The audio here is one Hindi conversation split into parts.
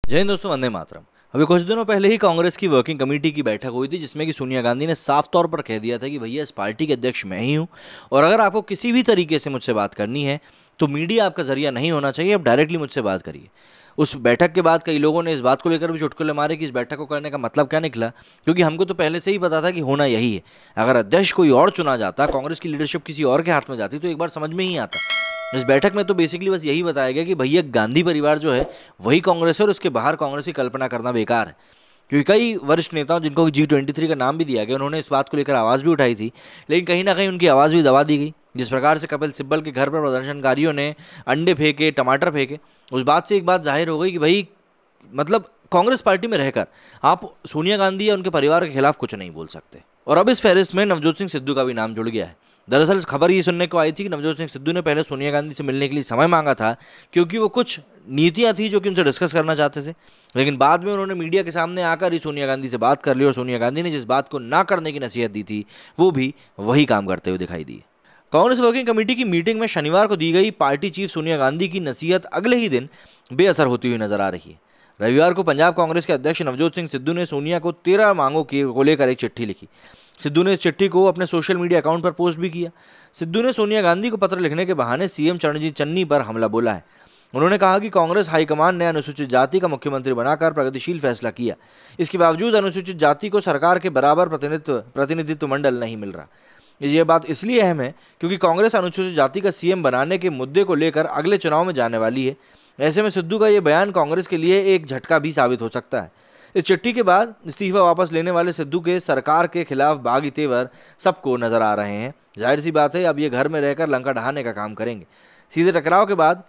जय हिंद दोस्तों, वंदे मातरम। अभी कुछ दिनों पहले ही कांग्रेस की वर्किंग कमेटी की बैठक हुई थी, जिसमें कि सोनिया गांधी ने साफ तौर पर कह दिया था कि भैया इस पार्टी के अध्यक्ष मैं ही हूं और अगर आपको किसी भी तरीके से मुझसे बात करनी है तो मीडिया आपका जरिया नहीं होना चाहिए, आप डायरेक्टली मुझसे बात करिए। उस बैठक के बाद कई लोगों ने इस बात को लेकर भी चुटकुले मारे कि इस बैठक को करने का मतलब क्या निकला, क्योंकि हमको तो पहले से ही पता था कि होना यही है। अगर अध्यक्ष कोई और चुना जाता, कांग्रेस की लीडरशिप किसी और के हाथ में जाती, तो एक बार समझ में ही आता। इस बैठक में तो बेसिकली बस यही बताया गया कि भैया गांधी परिवार जो है वही कांग्रेस है और उसके बाहर कांग्रेस की कल्पना करना बेकार है। क्योंकि कई वरिष्ठ नेताओं, जिनको G23 का नाम भी दिया गया, उन्होंने इस बात को लेकर आवाज़ भी उठाई थी, लेकिन कहीं ना कहीं उनकी आवाज़ भी दबा दी गई। जिस प्रकार से कपिल सिब्बल के घर पर प्रदर्शनकारियों ने अंडे फेंके, टमाटर फेंके, उस बात से एक बात जाहिर हो गई कि भाई मतलब कांग्रेस पार्टी में रहकर आप सोनिया गांधी या उनके परिवार के खिलाफ कुछ नहीं बोल सकते। और अब इस फहरिस्त में नवजोत सिंह सिद्धू का भी नाम जुड़ गया है। दरअसल खबर ये सुनने को आई थी कि नवजोत सिंह सिद्धू ने पहले सोनिया गांधी से मिलने के लिए समय मांगा था, क्योंकि वो कुछ नीतियां थी जो कि उनसे डिस्कस करना चाहते थे। लेकिन बाद में उन्होंने मीडिया के सामने आकर ही सोनिया गांधी से बात कर ली और सोनिया गांधी ने जिस बात को ना करने की नसीहत दी थी वो भी वही काम करते हुए दिखाई दी। कांग्रेस वर्किंग कमेटी की मीटिंग में शनिवार को दी गई पार्टी चीफ सोनिया गांधी की नसीहत अगले ही दिन बेअसर होती हुई नजर आ रही है। रविवार को पंजाब कांग्रेस के अध्यक्ष नवजोत सिंह सिद्धू ने सोनिया को 13 मांगों को लेकर एक चिट्ठी लिखी। सिद्धू ने इस चिट्ठी को अपने सोशल मीडिया अकाउंट पर पोस्ट भी किया। सिद्धू ने सोनिया गांधी को पत्र लिखने के बहाने सीएम चरणजीत चन्नी पर हमला बोला है। उन्होंने कहा कि कांग्रेस हाईकमान ने अनुसूचित जाति का मुख्यमंत्री बनाकर प्रगतिशील फैसला किया, इसके बावजूद अनुसूचित जाति को सरकार के बराबर प्रतिनिधित्व मंडल नहीं मिल रहा। ये बात इसलिए अहम है क्योंकि कांग्रेस अनुसूचित जाति का सीएम बनाने के मुद्दे को लेकर अगले चुनाव में जाने वाली है। ऐसे में सिद्धू का ये बयान कांग्रेस के लिए एक झटका भी साबित हो सकता है। इस चिट्ठी के बाद इस्तीफा वापस लेने वाले सिद्धू के सरकार के खिलाफ बागी तेवर सबको नजर आ रहे हैं। जाहिर सी बात है, अब ये घर में रहकर लंका ढहाने का काम करेंगे। सीधे टकराव के बाद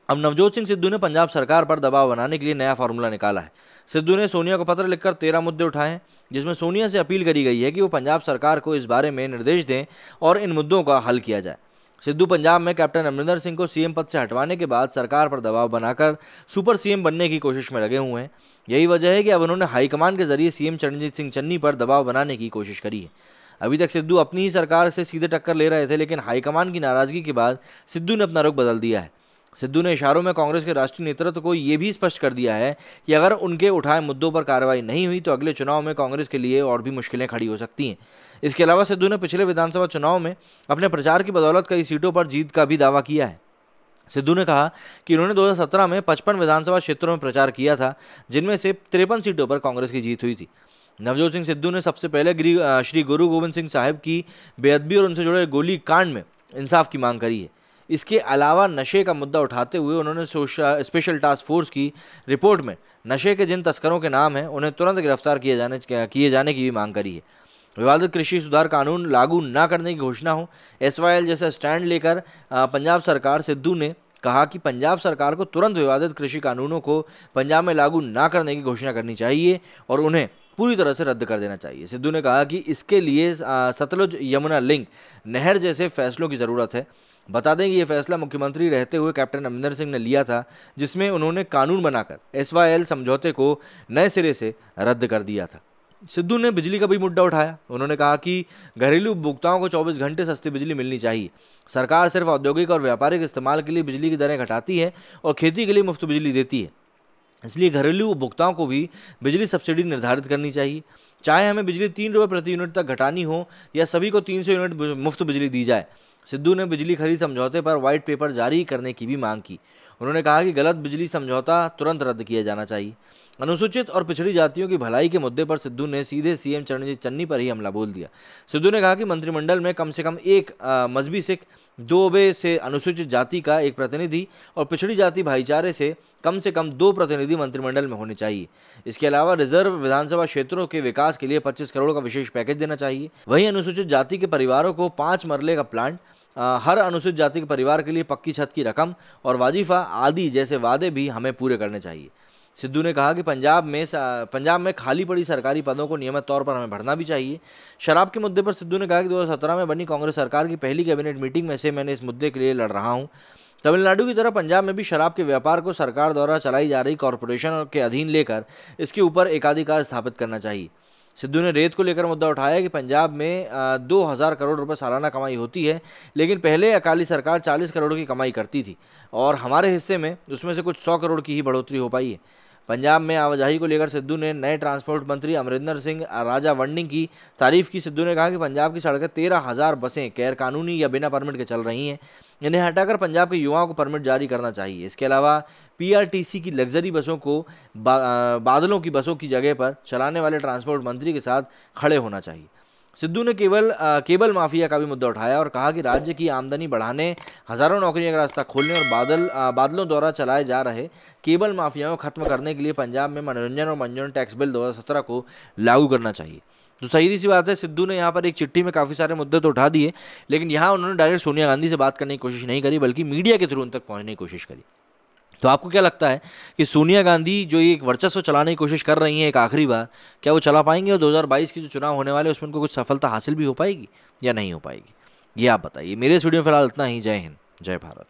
अब नवजोत सिंह सिद्धू ने पंजाब सरकार पर दबाव बनाने के लिए नया फार्मूला निकाला है। सिद्धू ने सोनिया को पत्र लिखकर 13 मुद्दे उठाए हैं, जिसमें सोनिया से अपील करी गई है कि वो पंजाब सरकार को इस बारे में निर्देश दें और इन मुद्दों का हल किया जाए। सिद्धू पंजाब में कैप्टन अमरिंदर सिंह को सीएम पद से हटवाने के बाद सरकार पर दबाव बनाकर सुपर सीएम बनने की कोशिश में लगे हुए हैं। यही वजह है कि अब उन्होंने हाईकमान के जरिए सीएम चरणजीत सिंह चन्नी पर दबाव बनाने की कोशिश करी है। अभी तक सिद्धू अपनी ही सरकार से सीधे टक्कर ले रहे थे, लेकिन हाईकमान की नाराजगी के बाद सिद्धू ने अपना रुख बदल दिया है। सिद्धू ने इशारों में कांग्रेस के राष्ट्रीय नेतृत्व को यह भी स्पष्ट कर दिया है कि अगर उनके उठाए मुद्दों पर कार्रवाई नहीं हुई तो अगले चुनाव में कांग्रेस के लिए और भी मुश्किलें खड़ी हो सकती हैं। इसके अलावा सिद्धू ने पिछले विधानसभा चुनाव में अपने प्रचार की बदौलत कई सीटों पर जीत का भी दावा किया है। सिद्धू ने कहा कि उन्होंने 2017 में 55 विधानसभा क्षेत्रों में प्रचार किया था, जिनमें से 53 सीटों पर कांग्रेस की जीत हुई थी। नवजोत सिंह सिद्धू ने सबसे पहले श्री गुरु गोविंद सिंह साहिब की बेअदबी और उनसे जुड़े गोली कांड में इंसाफ की मांग करी है। इसके अलावा नशे का मुद्दा उठाते हुए उन्होंने स्पेशल टास्क फोर्स की रिपोर्ट में नशे के जिन तस्करों के नाम हैं उन्हें तुरंत गिरफ्तार किए जाने की भी मांग करी है। विवादित कृषि सुधार कानून लागू न करने की घोषणा हो, SYL जैसा स्टैंड लेकर पंजाब सरकार, सिद्धू ने कहा कि पंजाब सरकार को तुरंत विवादित कृषि कानूनों को पंजाब में लागू न करने की घोषणा करनी चाहिए और उन्हें पूरी तरह से रद्द कर देना चाहिए। सिद्धू ने कहा कि इसके लिए सतलुज यमुना लिंक नहर जैसे फैसलों की ज़रूरत है। बता दें कि ये फैसला मुख्यमंत्री रहते हुए कैप्टन अमरिंदर सिंह ने लिया था, जिसमें उन्होंने कानून बनाकर SYL समझौते को नए सिरे से रद्द कर दिया था। सिद्धू ने बिजली का भी मुद्दा उठाया। उन्होंने कहा कि घरेलू उपभोक्ताओं को 24 घंटे सस्ती बिजली मिलनी चाहिए। सरकार सिर्फ औद्योगिक और व्यापारिक इस्तेमाल के लिए बिजली की दरें घटाती है और खेती के लिए मुफ्त बिजली देती है, इसलिए घरेलू उपभोक्ताओं को भी बिजली सब्सिडी निर्धारित करनी चाहिए। चाहे हमें बिजली 3 रुपये प्रति यूनिट तक घटानी हो या सभी को 300 यूनिट मुफ्त बिजली दी जाए। सिद्धू ने बिजली खरीद समझौते पर व्हाइट पेपर जारी करने की भी मांग की। उन्होंने कहा कि गलत बिजली समझौता तुरंत रद्द किया जाना चाहिए। अनुसूचित और पिछड़ी जातियों की भलाई के मुद्दे पर सिद्धू ने सीधे सीएम चरणजीत चन्नी पर ही हमला बोल दिया। सिद्धू ने कहा कि मंत्रिमंडल में कम से कम एक मजहबी सिख, 2 ओबे से अनुसूचित जाति का एक प्रतिनिधि और पिछड़ी जाति भाईचारे से कम 2 प्रतिनिधि मंत्रिमंडल में होने चाहिए। इसके अलावा रिजर्व विधानसभा क्षेत्रों के विकास के लिए 25 करोड़ का विशेष पैकेज देना चाहिए। वहीं अनुसूचित जाति के परिवारों को 5 मरले का प्लांट, हर अनुसूचित जाति के परिवार के लिए पक्की छत की रकम और वाजीफा आदि जैसे वादे भी हमें पूरे करने चाहिए। सिद्धू ने कहा कि पंजाब में खाली पड़ी सरकारी पदों को नियमित तौर पर हमें भरना भी चाहिए। शराब के मुद्दे पर सिद्धू ने कहा कि 2017 में बनी कांग्रेस सरकार की पहली कैबिनेट मीटिंग में से मैंने इस मुद्दे के लिए लड़ रहा हूं। तमिलनाडु की तरह पंजाब में भी शराब के व्यापार को सरकार द्वारा चलाई जा रही कॉरपोरेशन के अधीन लेकर इसके ऊपर एकाधिकार स्थापित करना चाहिए। सिद्धू ने रेत को लेकर मुद्दा उठाया कि पंजाब में 2000 करोड़ रुपए सालाना कमाई होती है, लेकिन पहले अकाली सरकार 40 करोड़ की कमाई करती थी और हमारे हिस्से में उसमें से कुछ 100 करोड़ की ही बढ़ोतरी हो पाई है। पंजाब में आवाजाही को लेकर सिद्धू ने नए ट्रांसपोर्ट मंत्री अमरिंदर सिंह राजा वंडिंग की तारीफ की। सिद्धू ने कहा कि पंजाब की सड़कें 13,000 बसें गैर कानूनी या बिना परमिट के चल रही हैं, इन्हें हटाकर पंजाब के युवाओं को परमिट जारी करना चाहिए। इसके अलावा पीआरटीसी की लग्जरी बसों को बादलों की बसों की जगह पर चलाने वाले ट्रांसपोर्ट मंत्री के साथ खड़े होना चाहिए। सिद्धू ने केबल माफिया का भी मुद्दा उठाया और कहा कि राज्य की आमदनी बढ़ाने, हजारों नौकरियों का रास्ता खोलने और बादलों द्वारा चलाए जा रहे केबल माफियाओं को खत्म करने के लिए पंजाब में मनोरंजन और मंजूरन टैक्स बिल 2017 को लागू करना चाहिए। तो सही सी बात है, सिद्धू ने यहाँ पर एक चिट्ठी में काफ़ी सारे मुद्दे तो उठा दिए, लेकिन यहाँ उन्होंने डायरेक्ट सोनिया गांधी से बात करने की कोशिश नहीं करी, बल्कि मीडिया के थ्रू उन तक पहुँचने की कोशिश करी। तो आपको क्या लगता है कि सोनिया गांधी जो ये एक वर्चस्व चलाने की कोशिश कर रही हैं एक आखिरी बार, क्या वो चला पाएंगे और 2022 की जो चुनाव होने वाले उसमें उनको कुछ सफलता हासिल भी हो पाएगी या नहीं हो पाएगी? ये आप बताइए। मेरे इस वीडियो में फिलहाल इतना ही। जय हिंद, जय भारत।